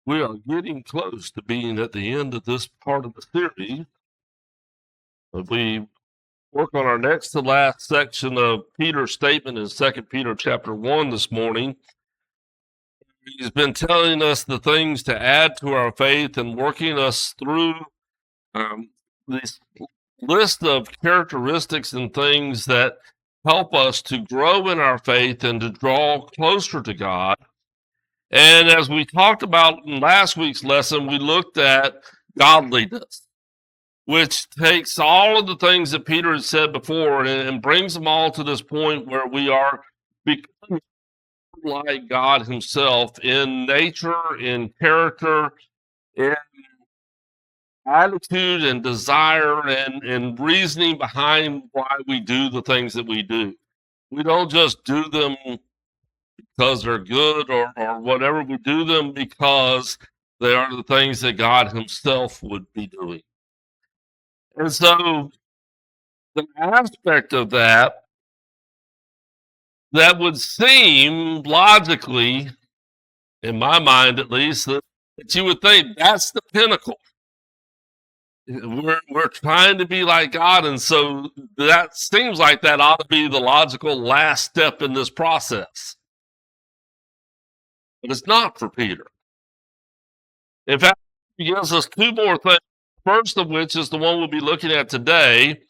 We are getting close to being at the end of this part of the series. We work on our next to last section of Peter's statement in 2 Peter chapter 1 this morning. He's been telling us the things to add to our faith and working us through this list of characteristics and things that help us to grow in our faith and to draw closer to God. And as we talked about in last week's lesson, we looked at godliness, which takes all of the things that Peter had said before and brings them all to this point where we are becoming like God himself in nature, in character, in attitude and desire and reasoning behind why we do the things that we do. We don't just do them because they're good or whatever. We do them because they are the things that God himself would be doing. And so the aspect of that would seem logically, in my mind at least, that you would think that's the pinnacle. We're trying to be like God, and so that seems like that ought to be the logical last step in this process. But it's not for Peter. In fact, he gives us two more things. First of which is the one we'll be looking at today.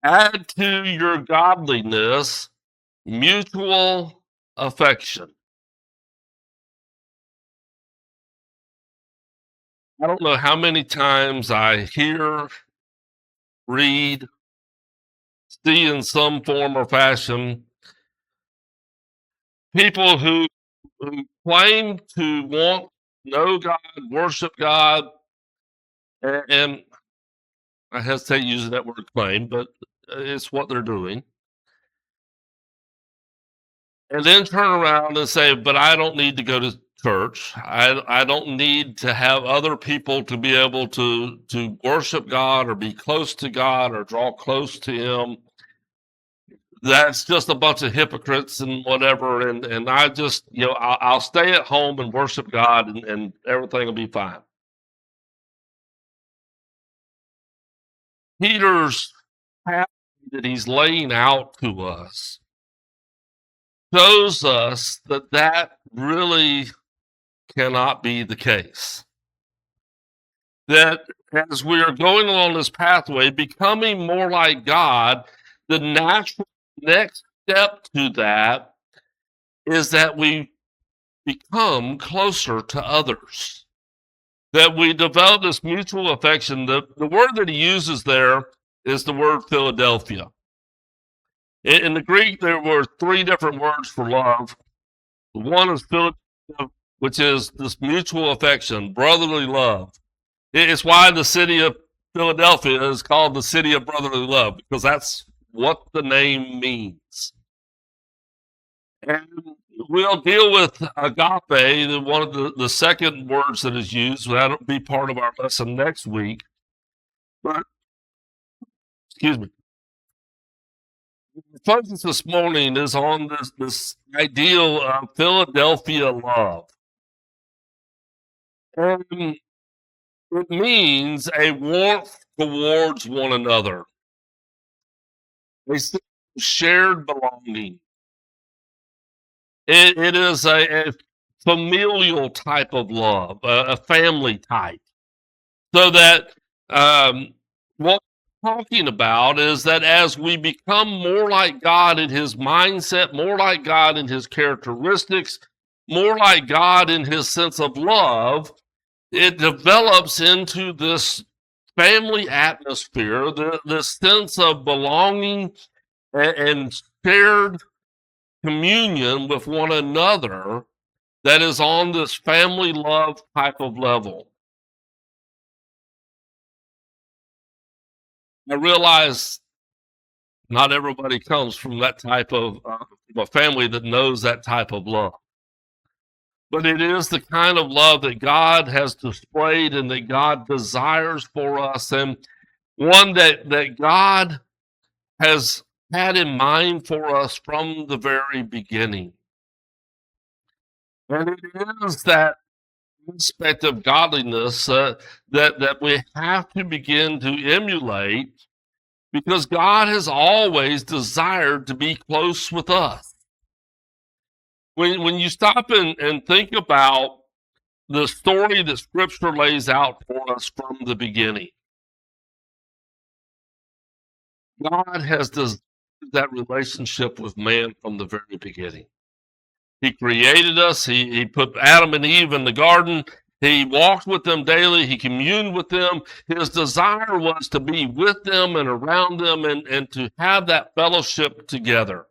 Add to your godliness mutual affection. I don't know how many times I hear, read, see in some form or fashion people who claim to want to know God, worship God, and I hesitate using that word claim, but it's what they're doing. And then turn around and say, but I don't need to go to church. I don't need to have other people to be able to worship God or be close to God or draw close to him. That's just a bunch of hypocrites and whatever. And I just, I'll stay at home and worship God and everything will be fine. Peter's path that he's laying out to us shows us that really cannot be the case. That as we are going along this pathway, becoming more like God, the natural next step to that is that we become closer to others. That we develop this mutual affection. The word that he uses there is the word Philadelphia. In the Greek, there were three different words for love. One is Philadelphia, which is this mutual affection, brotherly love. It's why the city of Philadelphia is called the city of brotherly love, because that's what the name means. And we'll deal with agape, one of the second words that is used. That'll be part of our lesson next week. But, excuse me. The focus this morning is on this ideal of Philadelphia love. And it means a warmth towards one another, a shared belonging. It is a familial type of love, a family type. So that what we're talking about is that as we become more like God in his mindset, more like God in his characteristics, more like God in his sense of love, it develops into this family atmosphere, this sense of belonging and shared communion with one another that is on this family love type of level. I realize not everybody comes from that type of a family that knows that type of love. But it is the kind of love that God has displayed and that God desires for us, and one that God has had in mind for us from the very beginning. And it is that aspect of godliness that we have to begin to emulate, because God has always desired to be close with us. When you stop and think about the story that Scripture lays out for us from the beginning, God has desired that relationship with man from the very beginning. He created us. He put Adam and Eve in the garden. He walked with them daily. He communed with them. His desire was to be with them and around them and to have that fellowship together.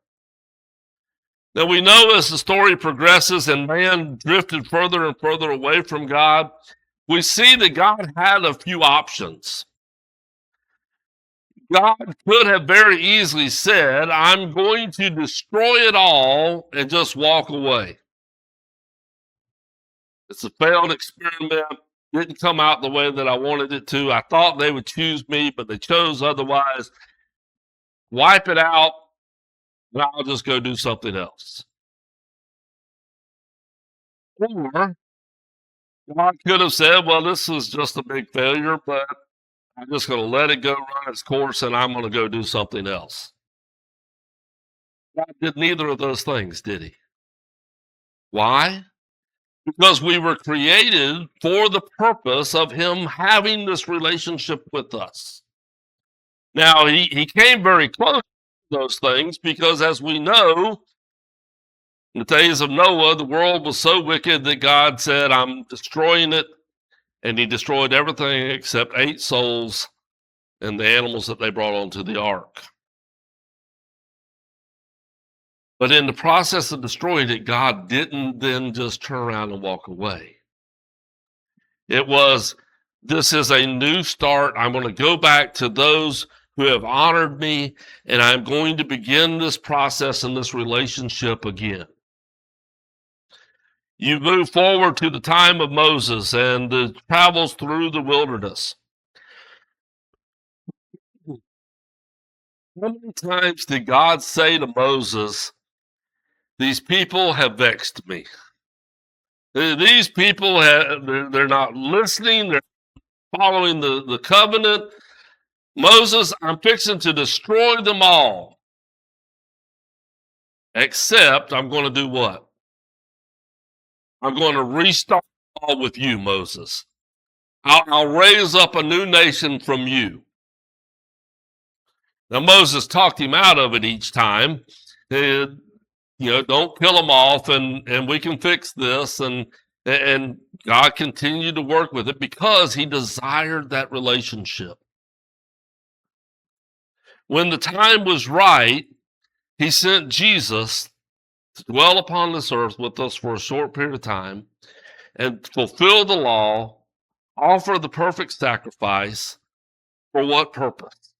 Now we know as the story progresses and man drifted further and further away from God, we see that God had a few options. God could have very easily said, I'm going to destroy it all and just walk away. It's a failed experiment. Didn't come out the way that I wanted it to. I thought they would choose me, but they chose otherwise. Wipe it out, and I'll just go do something else. Or God could have said, well, this is just a big failure, but I'm just going to let it go run its course, and I'm going to go do something else. God did neither of those things, did he? Why? Because we were created for the purpose of him having this relationship with us. Now, he came very close to those things because, as we know, in the days of Noah, the world was so wicked that God said, I'm destroying it. And he destroyed everything except 8 souls and the animals that they brought onto the ark. But in the process of destroying it, God didn't then just turn around and walk away. It was, this is a new start. I'm going to go back to those who have honored me, and I'm going to begin this process and this relationship again. You move forward to the time of Moses and the travels through the wilderness. How many times did God say to Moses, these people have vexed me? These people, they're not listening. They're following the covenant. Moses, I'm fixing to destroy them all. Except I'm going to do what? I'm going to restart all with you, Moses. I'll raise up a new nation from you. Now, Moses talked him out of it each time. Don't kill them off, and we can fix this. And God continued to work with it because he desired that relationship. When the time was right, he sent Jesus to dwell upon this earth with us for a short period of time and fulfill the law, offer the perfect sacrifice. For what purpose?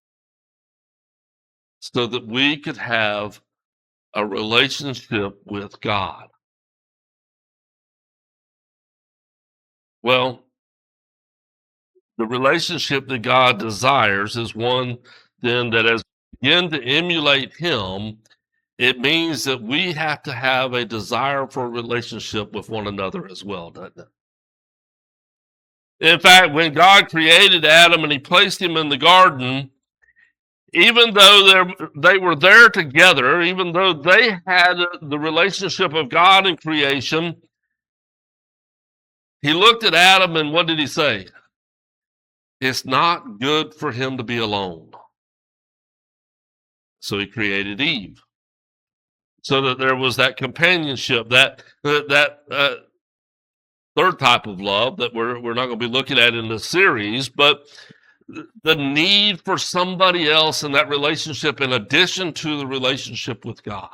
So that we could have a relationship with God. Well, the relationship that God desires is one then that as we begin to emulate him, it means that we have to have a desire for a relationship with one another as well, doesn't it? In fact, when God created Adam and he placed him in the garden, even though they were there together, even though they had the relationship of God in creation, he looked at Adam and what did he say? It's not good for him to be alone. So he created Eve, so that there was that companionship, that third type of love that we're not going to be looking at in this series, but the need for somebody else in that relationship in addition to the relationship with God.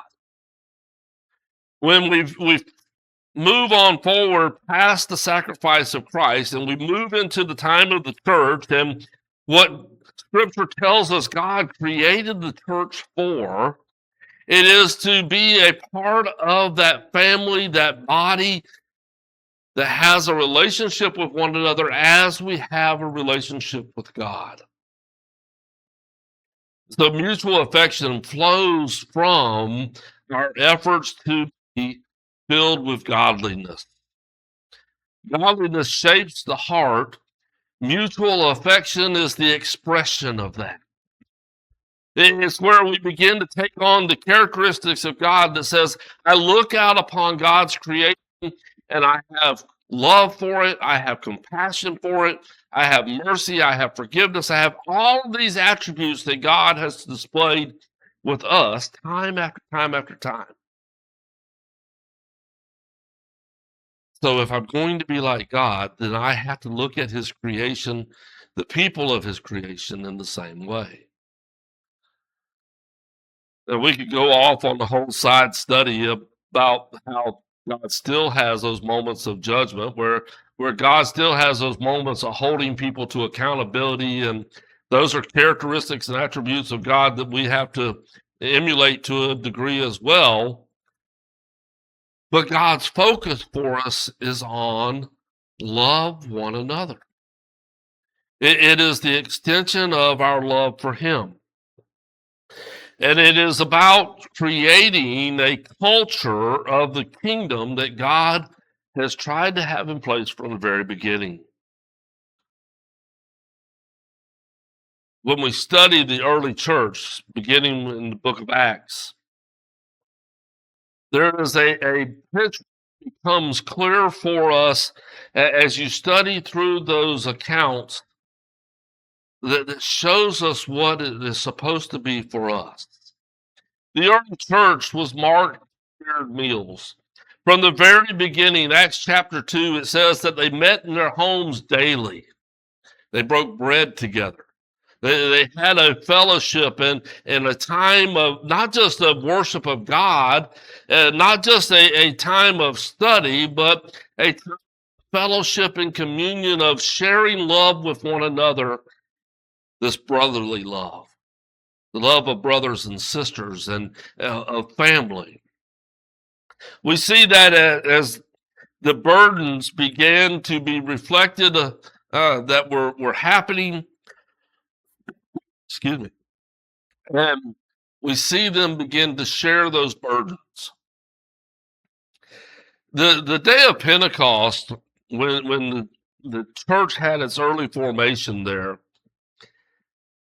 When we move on forward past the sacrifice of Christ and we move into the time of the church and what Scripture tells us God created the church for, it is to be a part of that family, that body that has a relationship with one another as we have a relationship with God. So mutual affection flows from our efforts to be filled with godliness. Godliness shapes the heart. Mutual affection is the expression of that. It's where we begin to take on the characteristics of God that says, I look out upon God's creation and I have love for it. I have compassion for it. I have mercy. I have forgiveness. I have all of these attributes that God has displayed with us time after time after time. So if I'm going to be like God, then I have to look at his creation, the people of his creation, in the same way. And we could go off on the whole side study about how God still has those moments of judgment where God still has those moments of holding people to accountability, and those are characteristics and attributes of God that we have to emulate to a degree as well. But God's focus for us is on love one another. It is the extension of our love for him. And it is about creating a culture of the kingdom that God has tried to have in place from the very beginning. When we study the early church, beginning in the book of Acts, there is a picture that becomes clear for us as you study through those accounts that shows us what it is supposed to be for us. The early church was marked by shared meals. From the very beginning, Acts chapter 2, it says that they met in their homes daily. They broke bread together. They had a fellowship and a time of not just of worship of God, not just a time of study, but a fellowship and communion of sharing love with one another, this brotherly love, the love of brothers and sisters and of family. We see that as the burdens began to be reflected that were happening. Excuse me. And we see them begin to share those burdens. The day of Pentecost, when the church had its early formation there,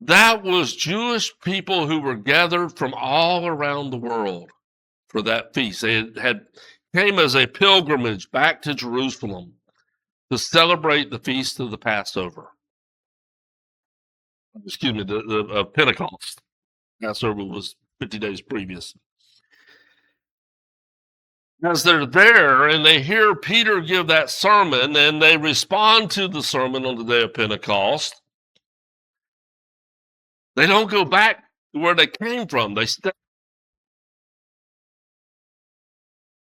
that was Jewish people who were gathered from all around the world for that feast. They had came as a pilgrimage back to Jerusalem to celebrate the feast of the Passover. Excuse me, the Pentecost. Passover was 50 days previous. As they're there and they hear Peter give that sermon and they respond to the sermon on the day of Pentecost, they don't go back to where they came from. They stay.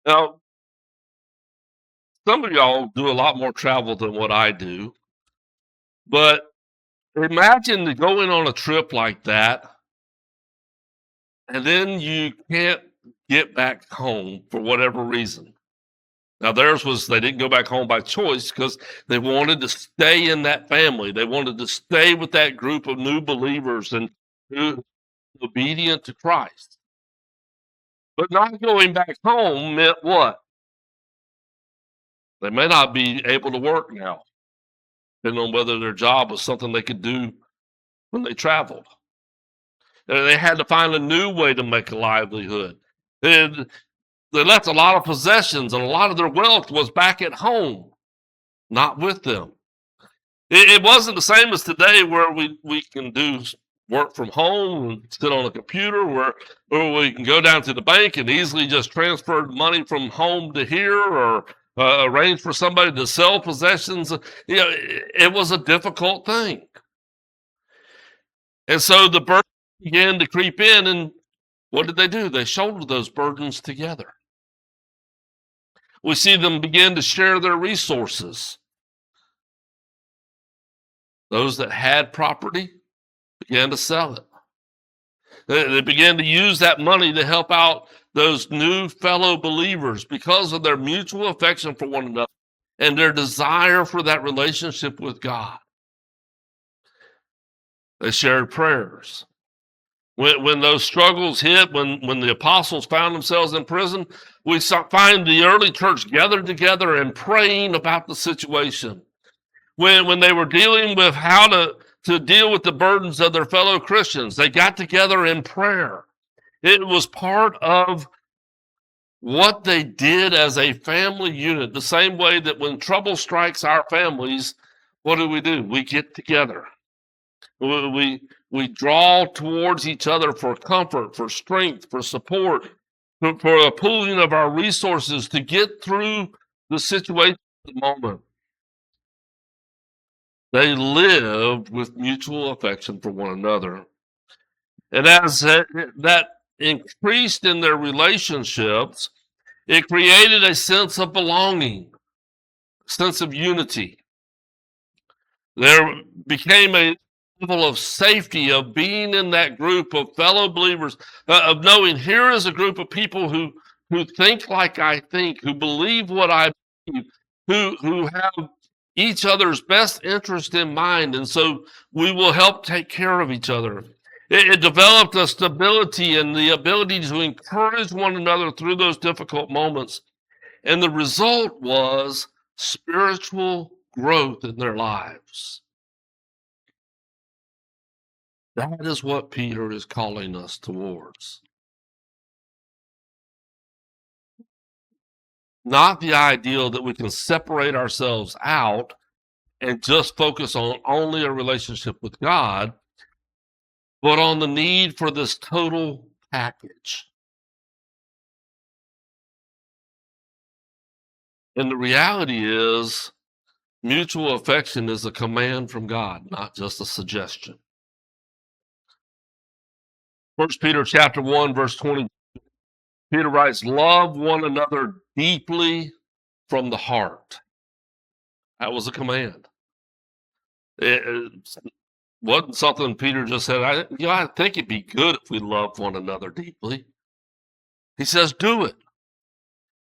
Now, some of y'all do a lot more travel than what I do, but imagine going on a trip like that and then you can't get back home for whatever reason. Now, theirs was they didn't go back home by choice because they wanted to stay in that family. They wanted to stay with that group of new believers and obedient to Christ. But not going back home meant what? They may not be able to work now, depending on whether their job was something they could do when they traveled. And they had to find a new way to make a livelihood. And they left a lot of possessions, and a lot of their wealth was back at home, not with them. It wasn't the same as today where we can do work from home and sit on a computer where we can go down to the bank and easily just transfer money from home to here or arrange for somebody to sell possessions. You know, it was a difficult thing. And so the burden began to creep in, and what did they do? They shouldered those burdens together. We see them begin to share their resources. Those that had property began to sell it. They began to use that money to help out those new fellow believers because of their mutual affection for one another and their desire for that relationship with God. They shared prayers. When those struggles hit, when the apostles found themselves in prison, we find the early church gathered together and praying about the situation. When they were dealing with how to deal with the burdens of their fellow Christians, they got together in prayer. It was part of what they did as a family unit, the same way that when trouble strikes our families, what do? We get together. We draw towards each other for comfort, for strength, for support, for a pooling of our resources to get through the situation at the moment. They lived with mutual affection for one another. And as that increased in their relationships, it created a sense of belonging, sense of unity. There became a level of safety of being in that group of fellow believers, of knowing here is a group of people who think like I think, who believe what I believe, who have each other's best interest in mind, and so we will help take care of each other. It developed a stability and the ability to encourage one another through those difficult moments. And the result was spiritual growth in their lives. That is what Peter is calling us towards. Not the ideal that we can separate ourselves out and just focus on only a relationship with God, but on the need for this total package. And the reality is, mutual affection is a command from God, not just a suggestion. 1 Peter chapter 1, verse 20, Peter writes, love one another deeply from the heart. That was a command. It wasn't something Peter just said, I think it'd be good if we loved one another deeply. He says, do it.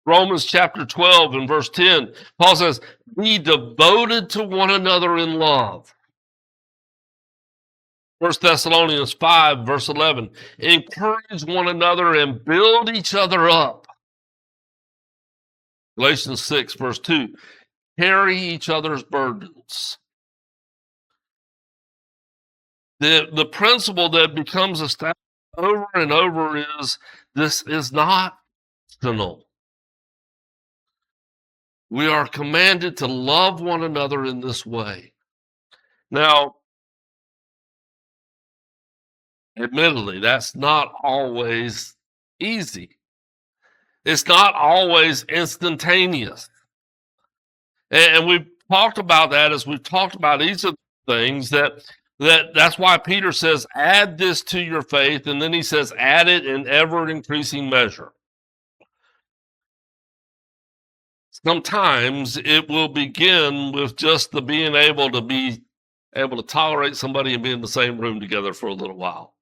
Romans chapter 12 and verse 10, Paul says, be devoted to one another in love. 1 Thessalonians 5, verse 11, encourage one another and build each other up. Galatians 6, verse 2, carry each other's burdens. The principle that becomes established over and over is this is not optional. We are commanded to love one another in this way. Now, admittedly, that's not always easy. It's not always instantaneous. And we've talked about that as we've talked about each of the things that's why Peter says, add this to your faith. And then he says, add it in ever increasing measure. Sometimes it will begin with just the being able to tolerate somebody and be in the same room together for a little while.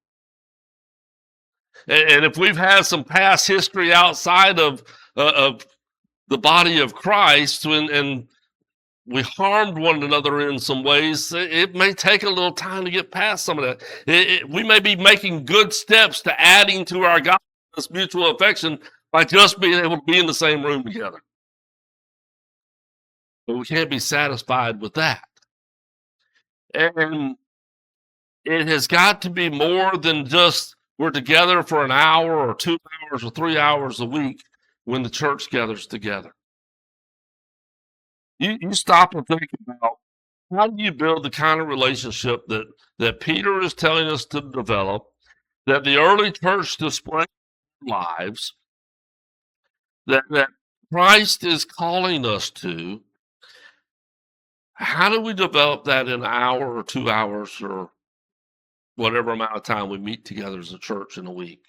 And if we've had some past history outside of the body of Christ and we harmed one another in some ways, it may take a little time to get past some of that. We may be making good steps to adding to our godliness, mutual affection, by just being able to be in the same room together. But we can't be satisfied with that. And it has got to be more than just we're together for an hour or 2 hours or 3 hours a week when the church gathers together. You stop and think about how do you build the kind of relationship that Peter is telling us to develop, that the early church displayed in their lives, that Christ is calling us to. How do we develop that in an hour or 2 hours or whatever amount of time we meet together as a church in a week?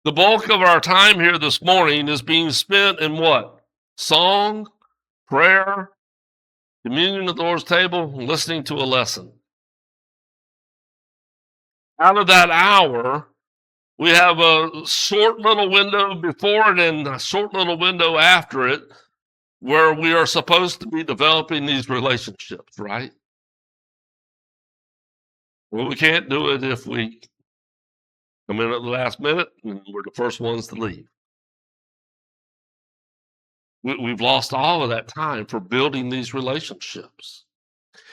The bulk of our time here this morning is being spent in what? Song, prayer, communion at the Lord's table, and listening to a lesson. Out of that hour, we have a short little window before it and a short little window after it where we are supposed to be developing these relationships, right? Well, we can't do it if we come in at the last minute and we're the first ones to leave. We've lost all of that time for building these relationships.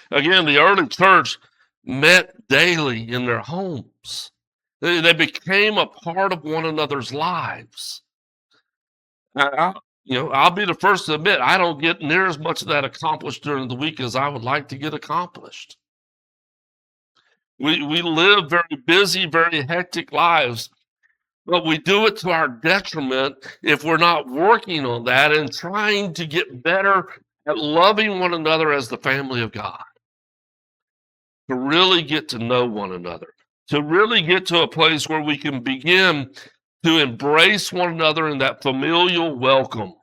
Again, the early church met daily in their homes. They became a part of one another's lives. I'll be the first to admit I don't get near as much of that accomplished during the week as I would like to get accomplished. We live very busy, very hectic lives, but we do it to our detriment if we're not working on that and trying to get better at loving one another as the family of God, to really get to know one another, to really get to a place where we can begin to embrace one another in that familial welcome,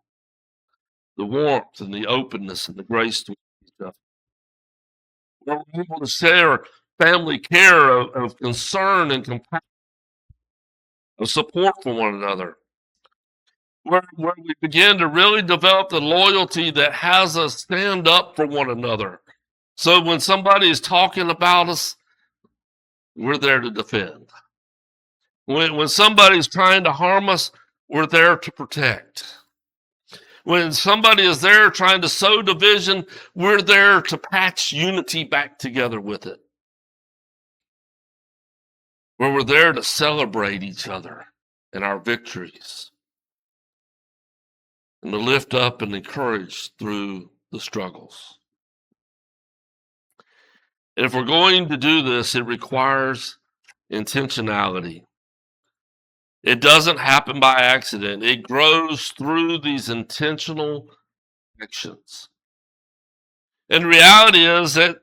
the warmth and the openness and the grace to each other. Where we're able to share family care of concern and compassion, of support for one another. Where we begin to really develop the loyalty that has us stand up for one another. So when somebody is talking about us, we're there to defend. When somebody's trying to harm us, we're there to protect. When somebody is there trying to sow division, we're there to patch unity back together with it. Where we're there to celebrate each other and our victories, and to lift up and encourage through the struggles. And if we're going to do this, it requires intentionality. It doesn't happen by accident. It grows through these intentional actions. And the reality is that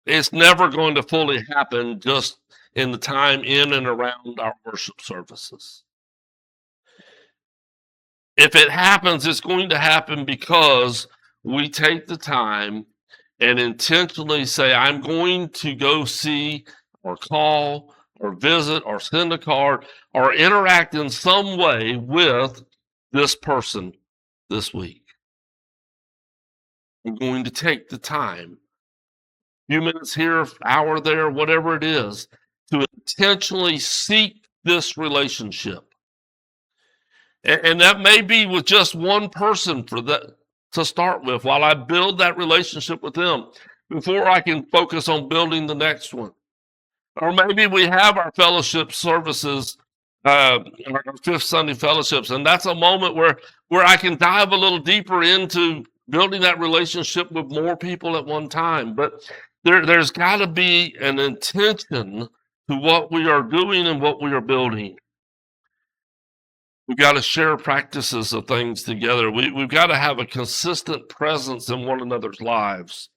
it's never going to fully happen just in the time in and around our worship services. If it happens, it's going to happen because we take the time and intentionally say, I'm going to go see or call or visit or send a card or interact in some way with this person this week. I'm going to take the time, a few minutes here, hour there, whatever it is, to intentionally seek this relationship. And that may be with just one person for that to start with, while I build that relationship with them before I can focus on building the next one. Or maybe we have our fellowship services, our fifth Sunday fellowships, and that's a moment where I can dive a little deeper into building that relationship with more people at one time. But there's got to be an intention to what we are doing and what we are building. We've got to share practices of things together. We've got to have a consistent presence in one another's lives.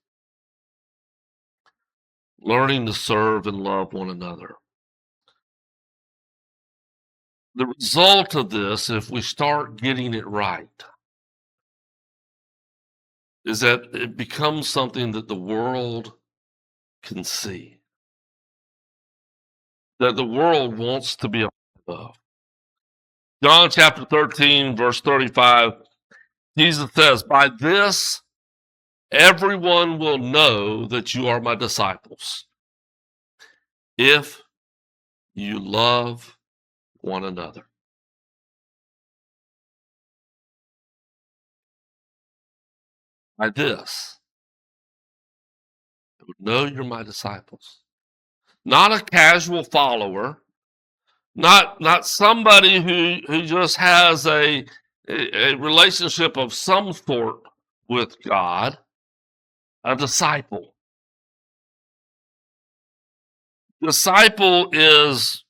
Learning to serve and love one another. The result of this, if we start getting it right, is that it becomes something that the world can see, that the world wants to be a part of. John chapter 13, verse 35, Jesus says, by this everyone will know that you are my disciples, if you love one another. By this, they would know you're my disciples. Not a casual follower, not somebody who just has a relationship of some sort with God, a disciple. Disciple is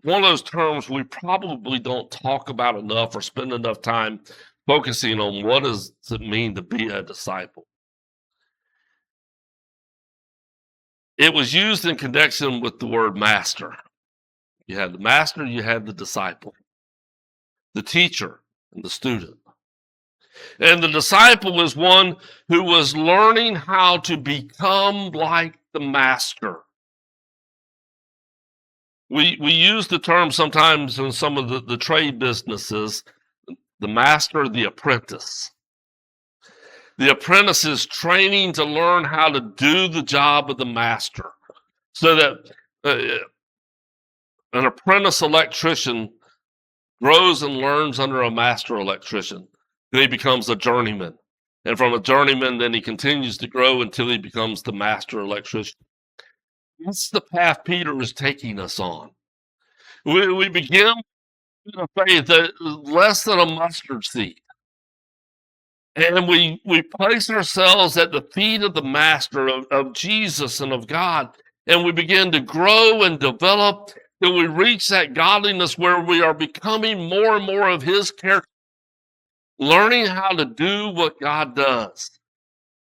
one of those terms we probably don't talk about enough or spend enough time focusing on what does it mean to be a disciple. It was used in connection with the word master. You had the master, you had the disciple, the teacher, and the student. And the disciple is one who was learning how to become like the master. We use the term sometimes in some of the trade businesses, the master, the apprentice. The apprentice is training to learn how to do the job of the master, So that an apprentice electrician grows and learns under a master electrician. Then he becomes a journeyman. And from a journeyman, then he continues to grow until he becomes the master electrician. That's the path Peter is taking us on. We begin with a faith that less than a mustard seed. And we place ourselves at the feet of the master of Jesus and of God. And we begin to grow and develop till we reach that godliness where we are becoming more and more of his character, learning how to do what God does.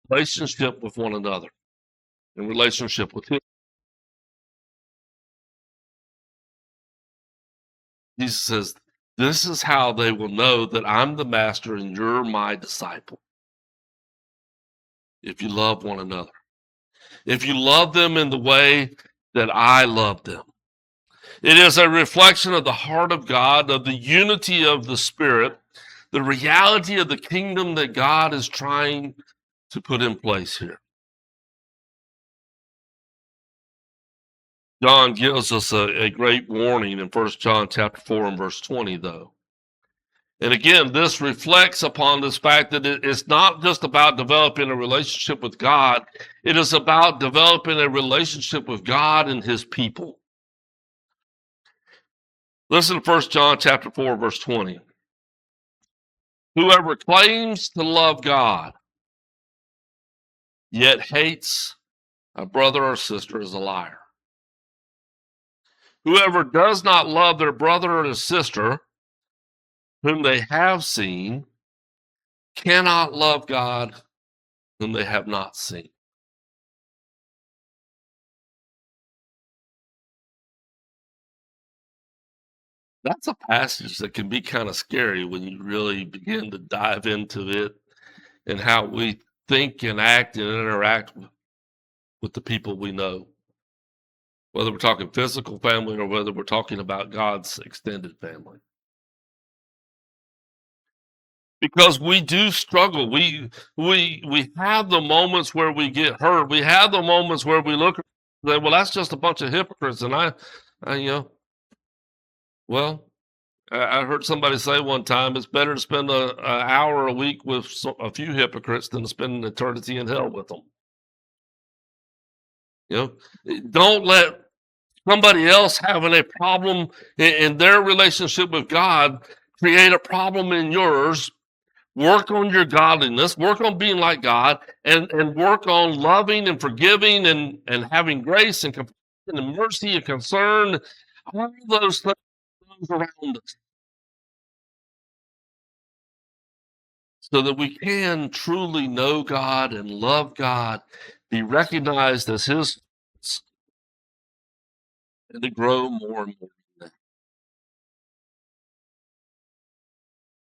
Relationship with one another and relationship with him. Jesus says, this is how they will know that I'm the master and you're my disciple. If you love one another. If you love them in the way that I love them. It is a reflection of the heart of God, of the unity of the Spirit, the reality of the kingdom that God is trying to put in place here. John gives us a great warning in 1 John chapter 4 and verse 20, though. And again, this reflects upon this fact that it's not just about developing a relationship with God. It is about developing a relationship with God and his people. Listen to 1 John chapter 4, verse 20. Whoever claims to love God, yet hates a brother or sister is a liar. Whoever does not love their brother or his sister, whom they have seen, cannot love God whom they have not seen. That's a passage that can be kind of scary when you really begin to dive into it and how we think and act and interact with the people we know. Whether we're talking physical family or whether we're talking about God's extended family. Because we do struggle. We have the moments where we get hurt. We have the moments where we look and say, well, that's just a bunch of hypocrites. And I I heard somebody say one time, it's better to spend an hour a week with a few hypocrites than to spend an eternity in hell with them. Don't let somebody else having a problem in their relationship with God create a problem in yours. Work on your godliness, work on being like God, and work on loving and forgiving and having grace and compassion and mercy and concern, all those things around us, so that we can truly know God and love God, be recognized as his, and to grow more and more.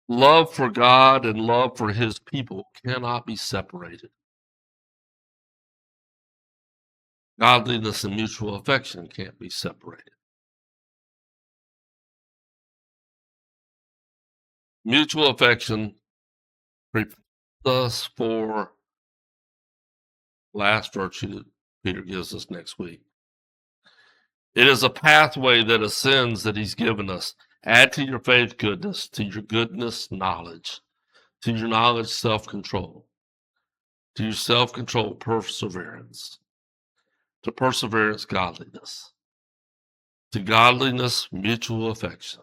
Love for God and love for his people cannot be separated. Godliness and mutual affection can't be separated. Mutual affection prepares us for last virtue that Peter gives us next week. It is a pathway that ascends that he's given us. Add to your faith goodness, to your goodness knowledge, to your knowledge self-control, to your self-control perseverance, to perseverance godliness, to godliness mutual affection,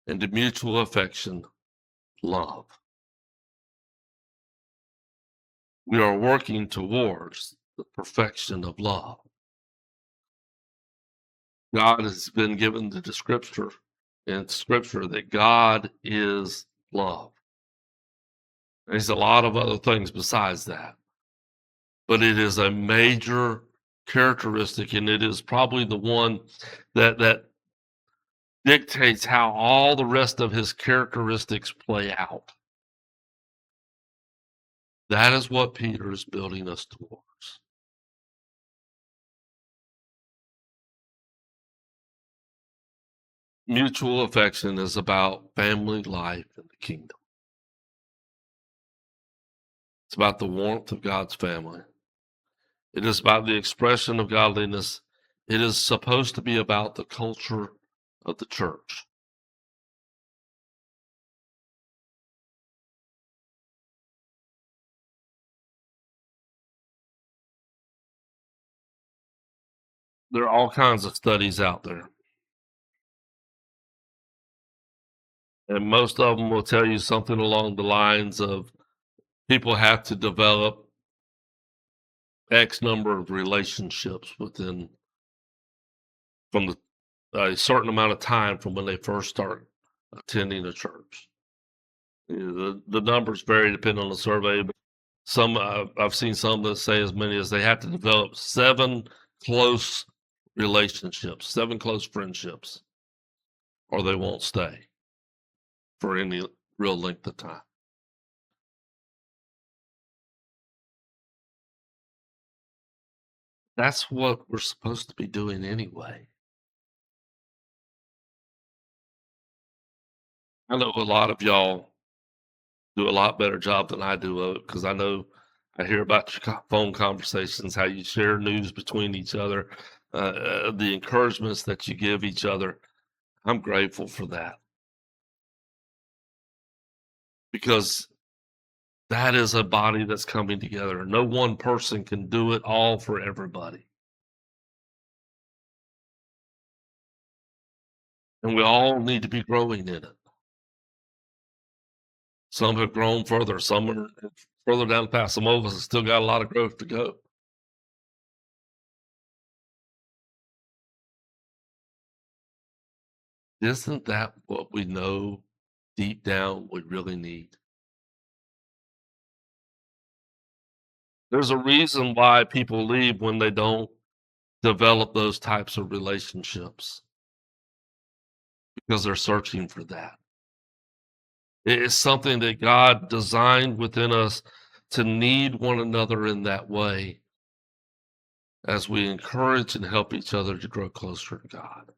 and to mutual affection love. We are working towards the perfection of love. God has been given the descriptor in Scripture that God is love. There's a lot of other things besides that, but it is a major characteristic, and it is probably the one that dictates how all the rest of his characteristics play out. That is what Peter is building us towards. Mutual affection is about family life in the kingdom. It's about the warmth of God's family. It is about the expression of godliness. It is supposed to be about the culture of the church. There are all kinds of studies out there, and most of them will tell you something along the lines of people have to develop X number of relationships within from a certain amount of time from when they first start attending a church. The numbers vary depending on the survey, but some I've seen some that say as many as they have to develop 7 close relationships, 7 close friendships, or they won't stay for any real length of time. That's what we're supposed to be doing anyway. I know a lot of y'all do a lot better job than I do of it because I know I hear about your phone conversations, how you share news between each other, the encouragements that you give each other. I'm grateful for that because that is a body that's coming together. No one person can do it all for everybody. And we all need to be growing in it. Some have grown further, some are further down the path. Some of us have still got a lot of growth to go. Isn't that what we know deep down we really need? There's a reason why people leave when they don't develop those types of relationships because they're searching for that. It is something that God designed within us to need one another in that way as we encourage and help each other to grow closer to God.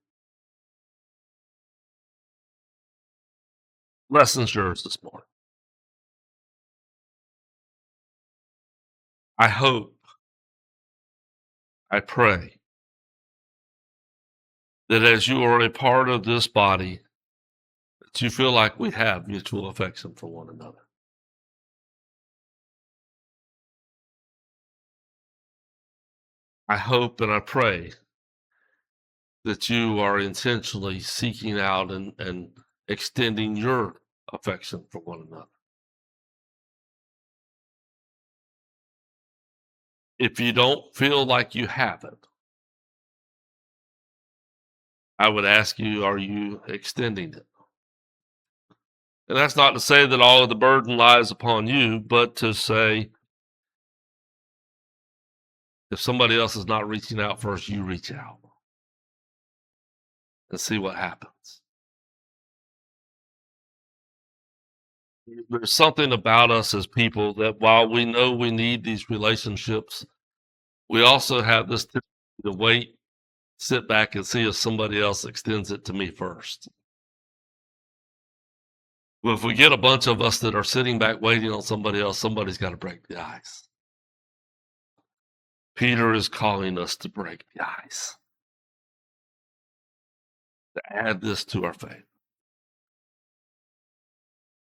Lessons yours this morning. I hope, I pray that as you are a part of this body, that you feel like we have mutual affection for one another. I hope and I pray that you are intentionally seeking out and extending your affection for one another. If you don't feel like you have it, I would ask you, are you extending it? And that's not to say that all of the burden lies upon you, but to say, if somebody else is not reaching out first, you reach out and see what happens. There's something about us as people that while we know we need these relationships, we also have this tendency to wait, sit back, and see if somebody else extends it to me first. Well, if we get a bunch of us that are sitting back waiting on somebody else, somebody's got to break the ice. Peter is calling us to break the ice, to add this to our faith.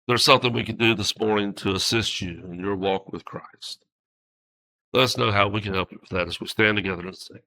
There's something we can do this morning to assist you in your walk with Christ. Let us know how we can help you with that as we stand together and sing.